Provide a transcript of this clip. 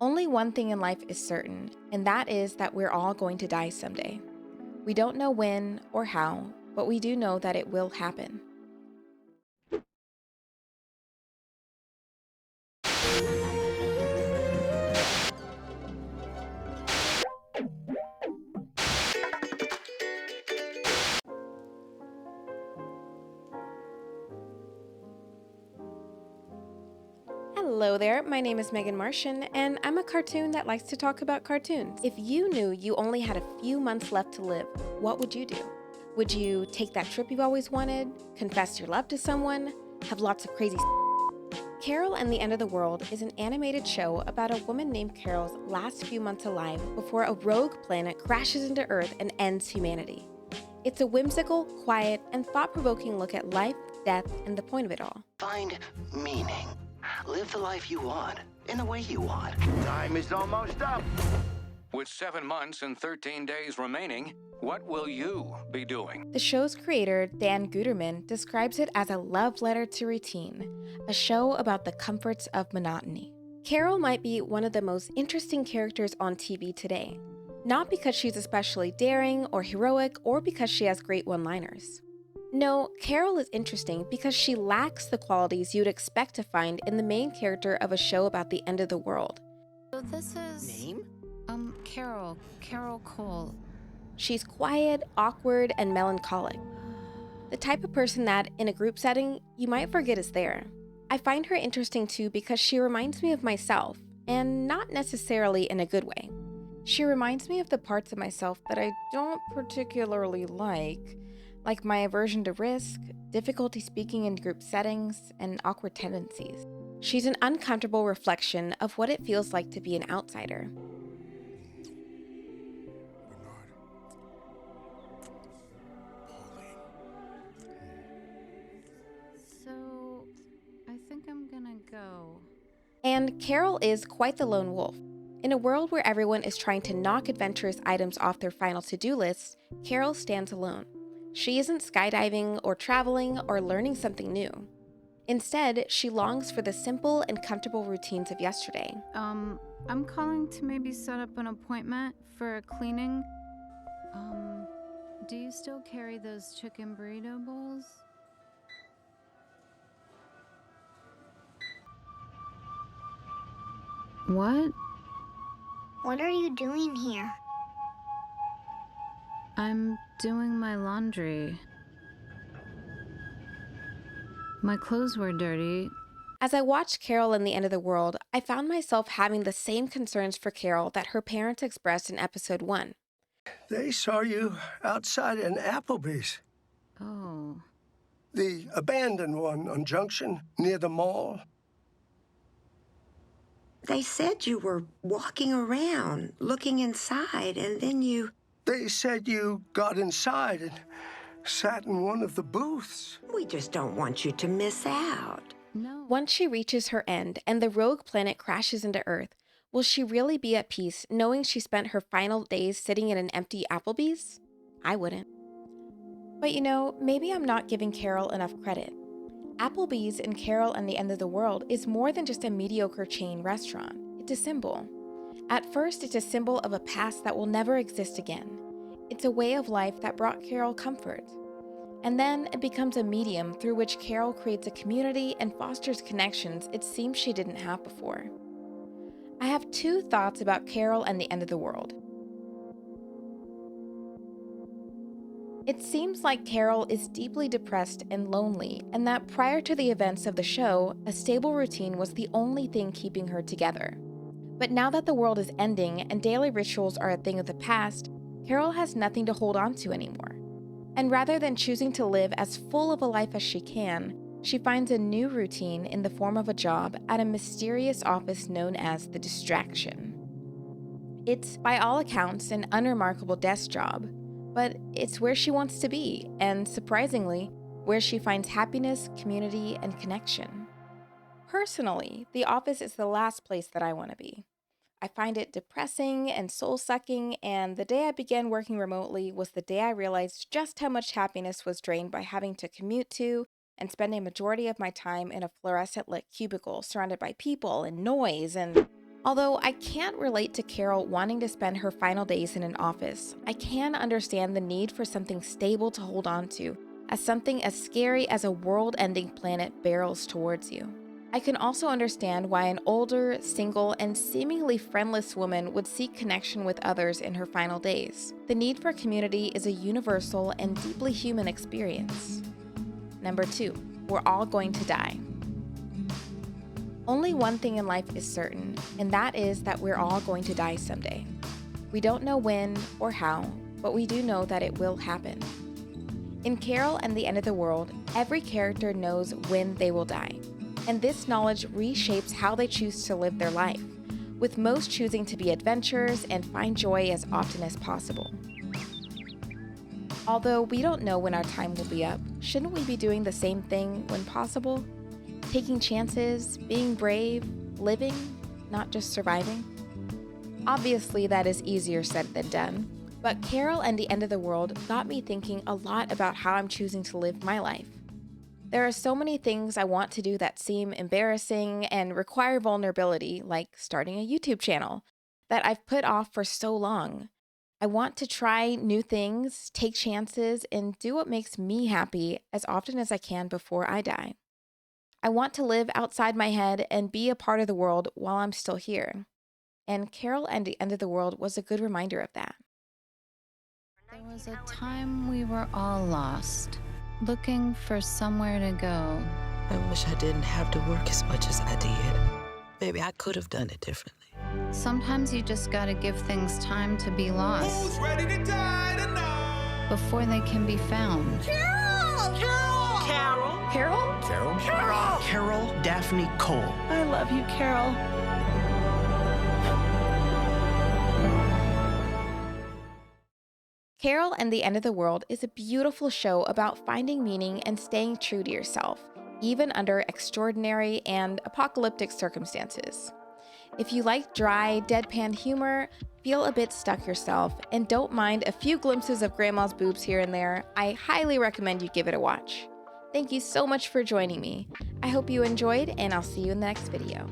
Only one thing in life is certain, and that is that we're all going to die someday. We don't know when or how, but we do know that it will happen. Hello there, my name is Meghan Martian, and I'm a cartoon that likes to talk about cartoons. If you knew you only had a few months left to live, what would you do? Would you take that trip you've always wanted? Confess your love to someone? Have lots of crazy Carol and the End of the World is an animated show about a woman named Carol's last few months alive before a rogue planet crashes into Earth and ends humanity. It's a whimsical, quiet, and thought-provoking look at life, death, and the point of it all. Find meaning. Live the life you want, in the way you want. Time is almost up. With 7 months and 13 days remaining, what will you be doing? The show's creator, Dan Guterman, describes it as a love letter to routine, a show about the comforts of monotony. Carol might be one of the most interesting characters on TV today, not because she's especially daring or heroic or because she has great one-liners. No, Carol is interesting because she lacks the qualities you'd expect to find in the main character of a show about the end of the world. So this is... Name? Carol Cole. She's quiet, awkward, and melancholic. The type of person that, in a group setting, you might forget is there. I find her interesting too because she reminds me of myself, and not necessarily in a good way. She reminds me of the parts of myself that I don't particularly like my aversion to risk, difficulty speaking in group settings, and awkward tendencies. She's an uncomfortable reflection of what it feels like to be an outsider. So, I think I'm gonna go. And Carol is quite the lone wolf. In a world where everyone is trying to knock adventurous items off their final to-do lists, Carol stands alone. She isn't skydiving or traveling or learning something new. Instead, she longs for the simple and comfortable routines of yesterday. I'm calling to maybe set up an appointment for a cleaning. Do you still carry those chicken burrito bowls? What? What are you doing here? I'm doing my laundry. My clothes were dirty. As I watched Carol and the End of the World, I found myself having the same concerns for Carol that her parents expressed in episode 1. They saw you outside an Applebee's. Oh. The abandoned one on Junction, near the mall. They said you were walking around, looking inside, and then you... They said you got inside and sat in one of the booths. We just don't want you to miss out. No. Once she reaches her end and the rogue planet crashes into Earth, will she really be at peace knowing she spent her final days sitting in an empty Applebee's? I wouldn't. But maybe I'm not giving Carol enough credit. Applebee's in Carol and the End of the World is more than just a mediocre chain restaurant. It's a symbol. At first, it's a symbol of a past that will never exist again. It's a way of life that brought Carol comfort. And then it becomes a medium through which Carol creates a community and fosters connections it seems she didn't have before. I have 2 thoughts about Carol and the End of the World. It seems like Carol is deeply depressed and lonely, and that prior to the events of the show, a stable routine was the only thing keeping her together. But now that the world is ending and daily rituals are a thing of the past, Carol has nothing to hold on to anymore. And rather than choosing to live as full of a life as she can, she finds a new routine in the form of a job at a mysterious office known as the Distraction. It's, by all accounts, an unremarkable desk job, but it's where she wants to be, and surprisingly, where she finds happiness, community, and connection. Personally, the office is the last place that I want to be. I find it depressing and soul-sucking, and the day I began working remotely was the day I realized just how much happiness was drained by having to commute to and spend a majority of my time in a fluorescent-lit cubicle surrounded by people and noise and... Although I can't relate to Carol wanting to spend her final days in an office, I can understand the need for something stable to hold on to, as something as scary as a world-ending planet barrels towards you. I can also understand why an older, single, and seemingly friendless woman would seek connection with others in her final days. The need for community is a universal and deeply human experience. Number 2, we're all going to die. Only one thing in life is certain, and that is that we're all going to die someday. We don't know when or how, but we do know that it will happen. In Carol and the End of the World, every character knows when they will die, and this knowledge reshapes how they choose to live their life, with most choosing to be adventurers and find joy as often as possible. Although we don't know when our time will be up, shouldn't we be doing the same thing when possible? Taking chances, being brave, living, not just surviving? Obviously, that is easier said than done, but Carol and the End of the World got me thinking a lot about how I'm choosing to live my life. There are so many things I want to do that seem embarrassing and require vulnerability, like starting a YouTube channel, that I've put off for so long. I want to try new things, take chances, and do what makes me happy as often as I can before I die. I want to live outside my head and be a part of the world while I'm still here. And Carol and the End of the World was a good reminder of that. There was a time we were all lost, looking for somewhere to go. I wish I didn't have to work as much as I did. Maybe I could have done it differently. Sometimes you just gotta give things time to be lost. Who's ready to die tonight? Before they can be found. Carol! Carol! Carol? Carol? Carol! Carol Daphne Cole. I love you, Carol. Carol and the End of the World is a beautiful show about finding meaning and staying true to yourself, even under extraordinary and apocalyptic circumstances. If you like dry, deadpan humor, feel a bit stuck yourself, and don't mind a few glimpses of Grandma's boobs here and there, I highly recommend you give it a watch. Thank you so much for joining me. I hope you enjoyed, and I'll see you in the next video.